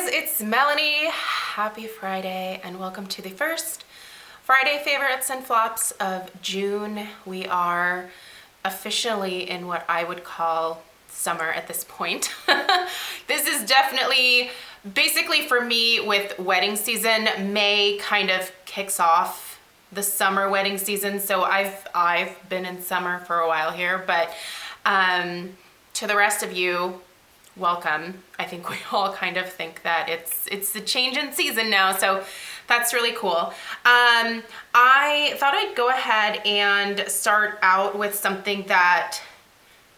guys, it's Melanie. Happy Friday and welcome to the first Friday favorites and flops of June. We are officially in what I would call summer at this point. This is definitely, basically for me with wedding season, May kind of kicks off the summer wedding season. So I've been in summer for a while here, but to the rest of you, welcome. I think we all kind of think that it's the change in season now, so that's really cool. I thought I'd go ahead and start out with something that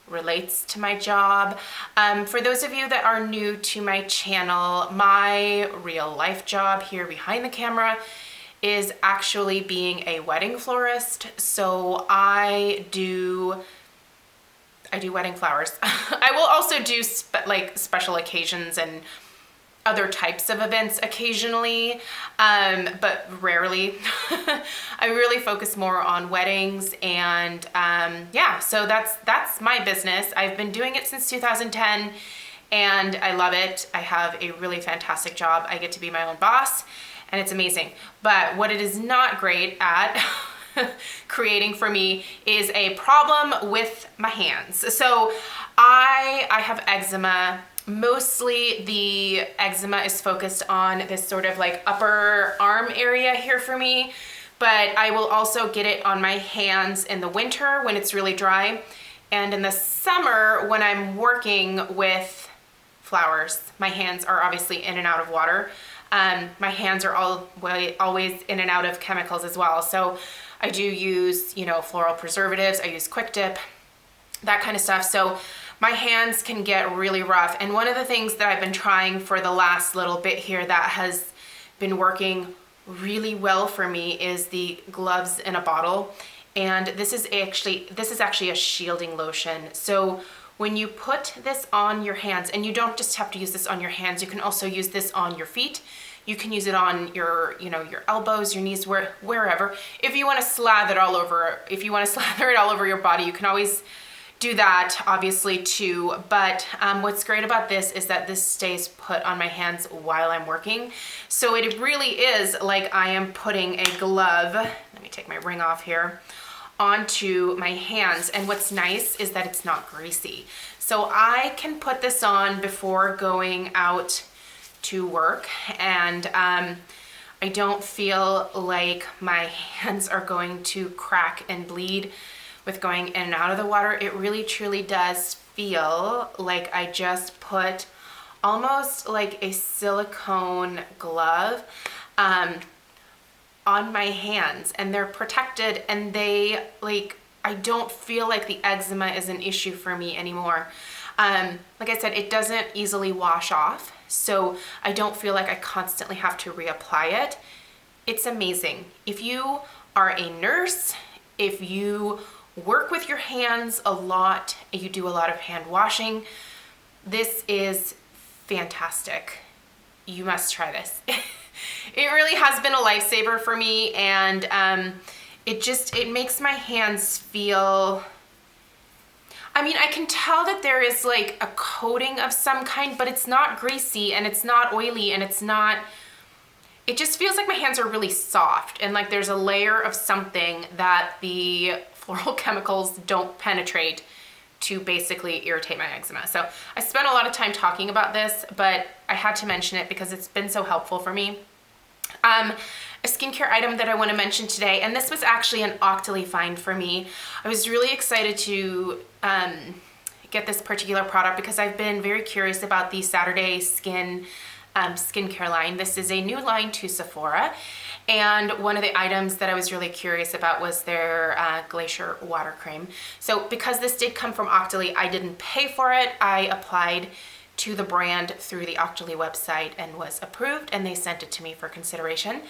relates to my job. For those of you that are new to my channel, my real life job here behind the camera is actually being a wedding florist. So I do wedding flowers. I will also do special occasions and other types of events occasionally, but rarely. I really focus more on weddings and yeah, so that's my business. I've been doing it since 2010 and I love it. I have a really fantastic job. I get to be my own boss and it's amazing. But what it is not great at creating for me is a problem with my hands. So I have eczema. Mostly the eczema is focused on this sort of like upper arm area here for me, but I will also get it on my hands in the winter when it's really dry. And in the summer when I'm working with flowers, my hands are obviously in and out of water. My hands are always in and out of chemicals as well. So I do use, floral preservatives. I use Quick Dip, that kind of stuff. So my hands can get really rough. And one of the things that I've been trying for the last little bit here that has been working really well for me is the gloves in a bottle. And this is actually a shielding lotion. So when you put this on your hands, and you don't just have to use this on your hands, you can also use this on your feet. You can use it on your, your elbows, your knees, wherever. If you want to slather it all over your body, you can always do that, obviously, too. But what's great about this is that this stays put on my hands while I'm working. So it really is like I am putting a glove, let me take my ring off here, onto my hands. And what's nice is that it's not greasy. So I can put this on before going out to work, and I don't feel like my hands are going to crack and bleed with going in and out of the water. It really truly does feel like I just put almost like a silicone glove on my hands, and they're protected, and I don't feel like the eczema is an issue for me anymore. Like I said, it doesn't easily wash off, so I don't feel like I constantly have to reapply it. It's amazing. If you are a nurse, if you work with your hands a lot, you do a lot of hand washing, this is fantastic. You must try this. It really has been a lifesaver for me, and it makes my hands feel, I can tell that there is like a coating of some kind, but it's not greasy and it's not oily and it just feels like my hands are really soft and like there's a layer of something that the floral chemicals don't penetrate to basically irritate my eczema. So I spent a lot of time talking about this, but I had to mention it because it's been so helpful for me. A skincare item that I want to mention today, and this was actually an Octoly find for me. I was really excited to get this particular product because I've been very curious about the Saturday skincare line. This is a new line to Sephora, and one of the items that I was really curious about was their Glacier water cream. So because this did come from Octoly, I didn't pay for it. I applied to the brand through the Octoly website and was approved, and they sent it to me for consideration.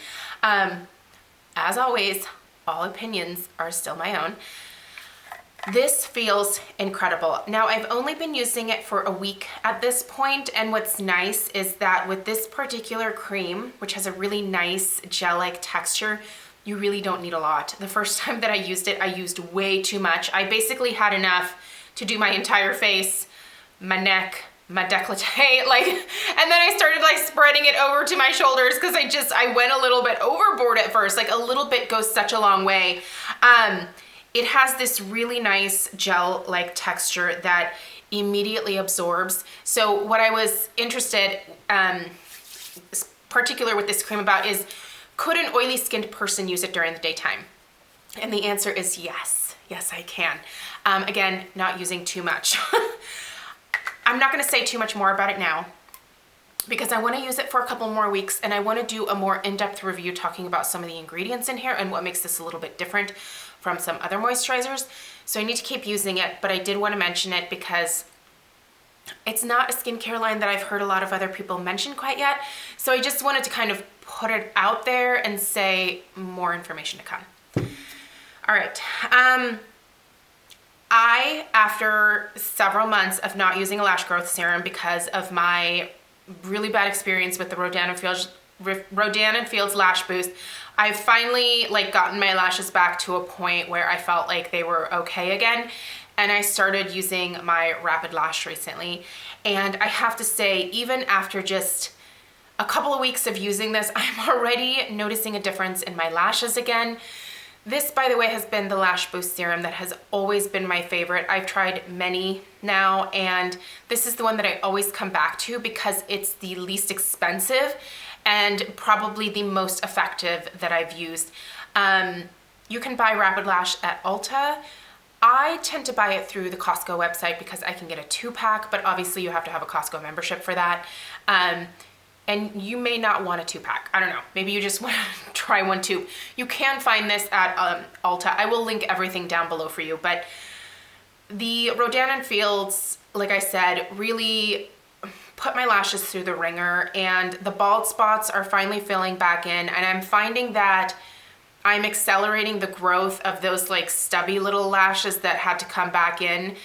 As always, all opinions are still my own. This feels incredible. Now, I've only been using it for a week at this point, and what's nice is that with this particular cream, which has a really nice gel-like texture, you really don't need a lot. The first time that I used it, I used way too much. I basically had enough to do my entire face, my neck, my décolleté, like, and then I started like spreading it over to my shoulders because I went a little bit overboard at first. Like a little bit goes such a long way. It has this really nice gel-like texture that immediately absorbs. So what I was interested, particular with this cream about is, could an oily skinned person use it during the daytime? And the answer is yes. Yes, I can. Again, not using too much. I'm not gonna say too much more about it now because I wanna use it for a couple more weeks and I wanna do a more in-depth review talking about some of the ingredients in here and what makes this a little bit different from some other moisturizers. So I need to keep using it, but I did wanna mention it because it's not a skincare line that I've heard a lot of other people mention quite yet. So I just wanted to kind of put it out there and say more information to come. All right. After several months of not using a lash growth serum because of my really bad experience with the Rodan and Fields Lash Boost, I've finally like gotten my lashes back to a point where I felt like they were okay again. And I started using my Rapid Lash recently. And I have to say, even after just a couple of weeks of using this, I'm already noticing a difference in my lashes again. This, by the way, has been the Lash Boost Serum that has always been my favorite. I've tried many now, and this is the one that I always come back to because it's the least expensive and probably the most effective that I've used. You can buy Rapid Lash at Ulta. I tend to buy it through the Costco website because I can get a 2-pack, but obviously you have to have a Costco membership for that. And you may not want a 2-pack. I don't know. Maybe you just want to try one too. You can find this at Ulta. I will link everything down below for you. But the Rodan and Fields, like I said, really put my lashes through the ringer, and the bald spots are finally filling back in. And I'm finding that I'm accelerating the growth of those like stubby little lashes that had to come back in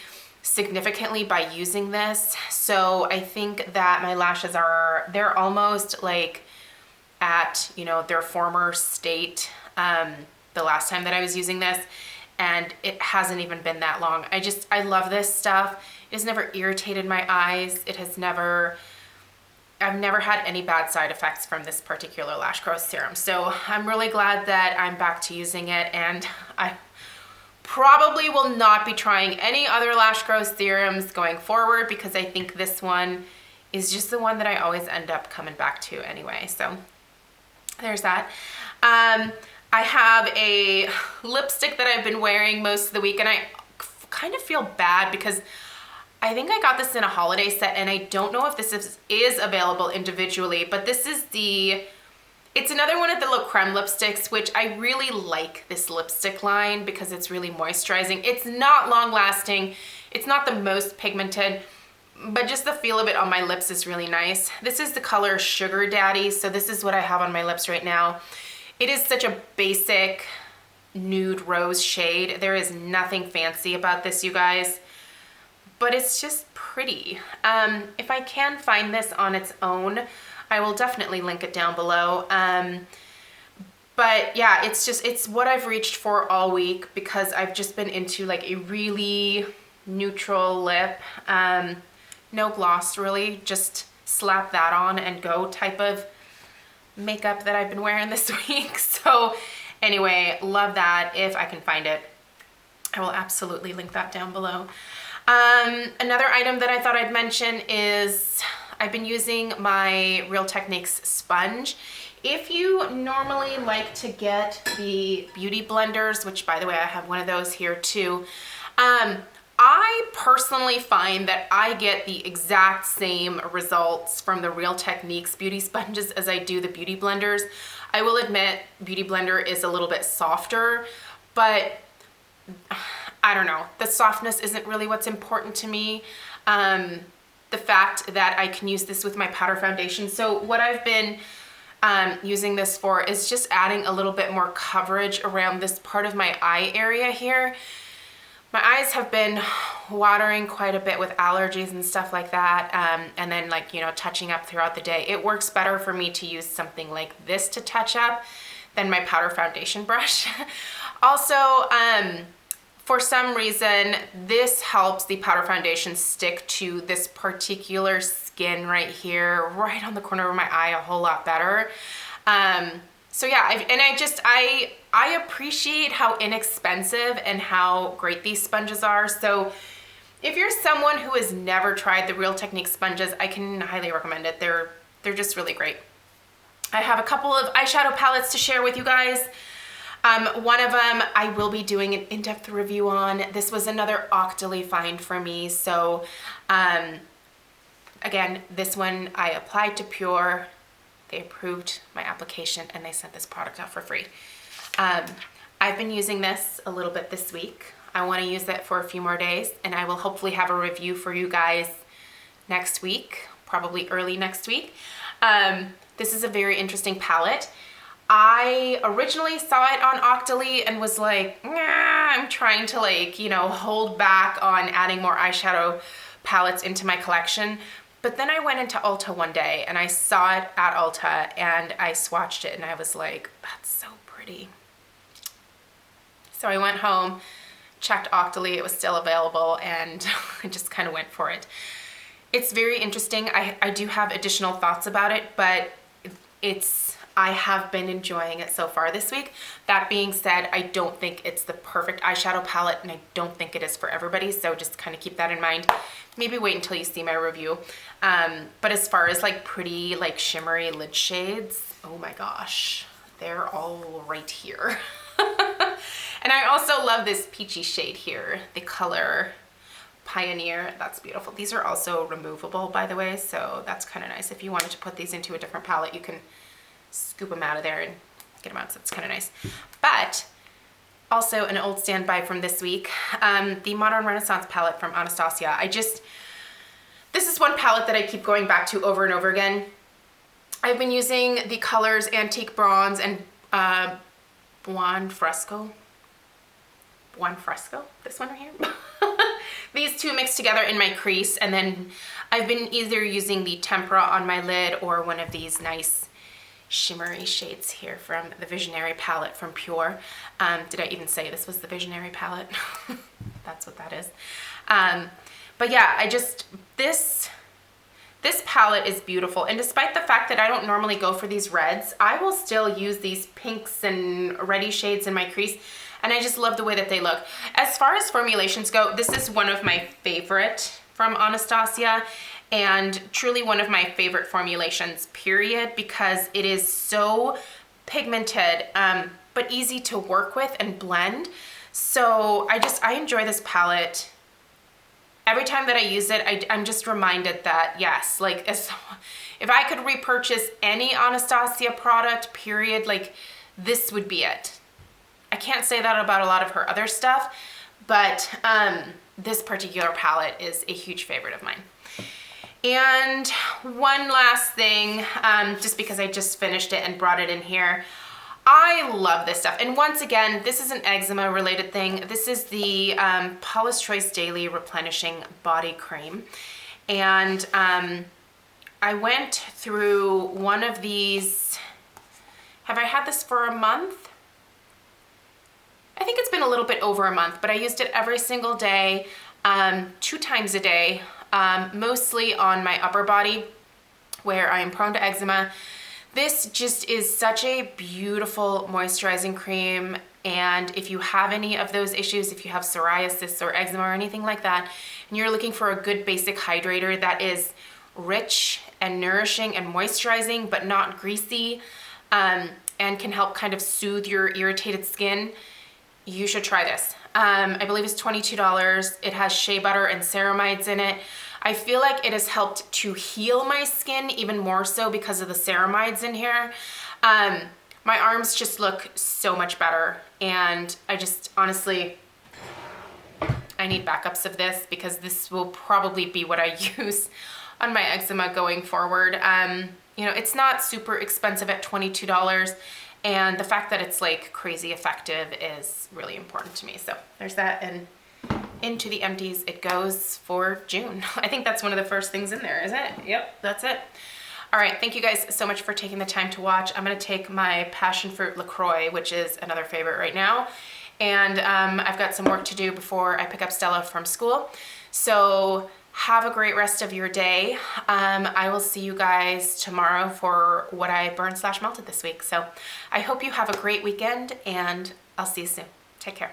significantly by using this. So I think that my lashes they're almost like at, you know, their former state the last time that I was using this, and it hasn't even been that long. I love this stuff. It has never irritated my eyes. I've never had any bad side effects from this particular lash growth serum. So I'm really glad that I'm back to using it, and I probably will not be trying any other lash growth serums going forward because I think this one is just the one that I always end up coming back to anyway. So there's that. I have a lipstick that I've been wearing most of the week, and I kind of feel bad because I think I got this in a holiday set, and I don't know if this is available individually, but this is it's another one of the Le Creme lipsticks, which I really like this lipstick line because it's really moisturizing. It's not long lasting. It's not the most pigmented, but just the feel of it on my lips is really nice. This is the color Sugar Daddy, so this is what I have on my lips right now. It is such a basic nude rose shade. There is nothing fancy about this, you guys, but it's just pretty. If I can find this on its own, I will definitely link it down below. But yeah, it's what I've reached for all week because I've just been into like a really neutral lip. No gloss really, just slap that on and go type of makeup that I've been wearing this week. So anyway, love that. If I can find it, I will absolutely link that down below. Another item that I thought I'd mention is I've been using my Real Techniques sponge. If you normally like to get the beauty blenders, which by the way, I have one of those here too, I personally find that I get the exact same results from the Real Techniques beauty sponges as I do the beauty blenders. I will admit Beauty Blender is a little bit softer, but I don't know. The softness isn't really what's important to me. The fact that I can use this with my powder foundation. So what I've been using this for is just adding a little bit more coverage around this part of my eye area here. My eyes have been watering quite a bit with allergies and stuff like that, and then like, you know, touching up throughout the day. It works better for me to use something like this to touch up than my powder foundation brush. Also, for some reason, this helps the powder foundation stick to this particular skin right here, right on the corner of my eye, a whole lot better. So yeah, I appreciate how inexpensive and how great these sponges are. So if you're someone who has never tried the Real Technique sponges, I can highly recommend it. They're just really great. I have a couple of eyeshadow palettes to share with you guys. One of them I will be doing an in-depth review on. This was another Octoly find for me. So again, this one I applied to Pure. They approved my application and they sent this product out for free. I've been using this a little bit this week. I want to use it for a few more days, and I will hopefully have a review for you guys next week, probably early next week. This is a very interesting palette. I originally saw it on Octoly and was like, nah, I'm trying to hold back on adding more eyeshadow palettes into my collection. But then I went into Ulta one day and I saw it at Ulta and I swatched it and I was like, that's so pretty. So I went home, checked Octoly, it was still available, and I just kind of went for it. It's very interesting. I do have additional thoughts about it, but I have been enjoying it so far this week. That being said, I don't think it's the perfect eyeshadow palette, and I don't think it is for everybody, so just kind of keep that in mind. Maybe wait until you see my review. But as far as pretty, shimmery lid shades, oh my gosh, they're all right here. And I also love this peachy shade here, the color Pioneer. That's beautiful. These are also removable, by the way, so that's kind of nice. If you wanted to put these into a different palette, you can scoop them out of there and get them out, so it's kind of nice. But also an old standby from this week, the Modern Renaissance palette from Anastasia. This is one palette that I keep going back to over and over again. I've been using the colors Antique Bronze and Buon Fresco, this one right here. These two mixed together in my crease, and then I've been either using the Tempera on my lid or one of these nice shimmery shades here from the Visionary palette from Pure. Did I even say this was the Visionary palette? That's what that is. But yeah, this palette is beautiful, and despite the fact that I don't normally go for these reds, I will still use these pinks and reddy shades in my crease, and I just love the way that they look. As far as formulations go, this is one of my favorite from Anastasia, and truly one of my favorite formulations, period, because it is so pigmented, but easy to work with and blend. So I enjoy this palette. Every time that I use it, I'm just reminded that, yes, if I could repurchase any Anastasia product, period, this would be it. I can't say that about a lot of her other stuff, but this particular palette is a huge favorite of mine. And one last thing, just because I just finished it and brought it in here, I love this stuff. And once again, this is an eczema related thing. This is the Paula's Choice Daily Replenishing Body Cream. And I went through one of these, have I had this for a month? I think it's been a little bit over a month, but I used it every single day, 2 times a day, mostly on my upper body where I am prone to eczema. This just is such a beautiful moisturizing cream, and if you have any of those issues, if you have psoriasis or eczema or anything like that, and you're looking for a good basic hydrator that is rich and nourishing and moisturizing but not greasy, and can help kind of soothe your irritated skin, you should try this. I believe it's $22. It has shea butter and ceramides in it. I feel like it has helped to heal my skin even more so because of the ceramides in here. My arms just look so much better, and honestly, I need backups of this because this will probably be what I use on my eczema going forward. It's not super expensive at $22, and the fact that it's crazy effective is really important to me. So there's that, and into the empties it goes for June. I think that's one of the first things in there, isn't it? Yep, that's it. All right, thank you guys so much for taking the time to watch. I'm gonna take my passion fruit LaCroix, which is another favorite right now, and I've got some work to do before I pick up Stella from school. So have a great rest of your day. I will see you guys tomorrow for what I burned/melted this week. So I hope you have a great weekend, and I'll see you soon. Take care.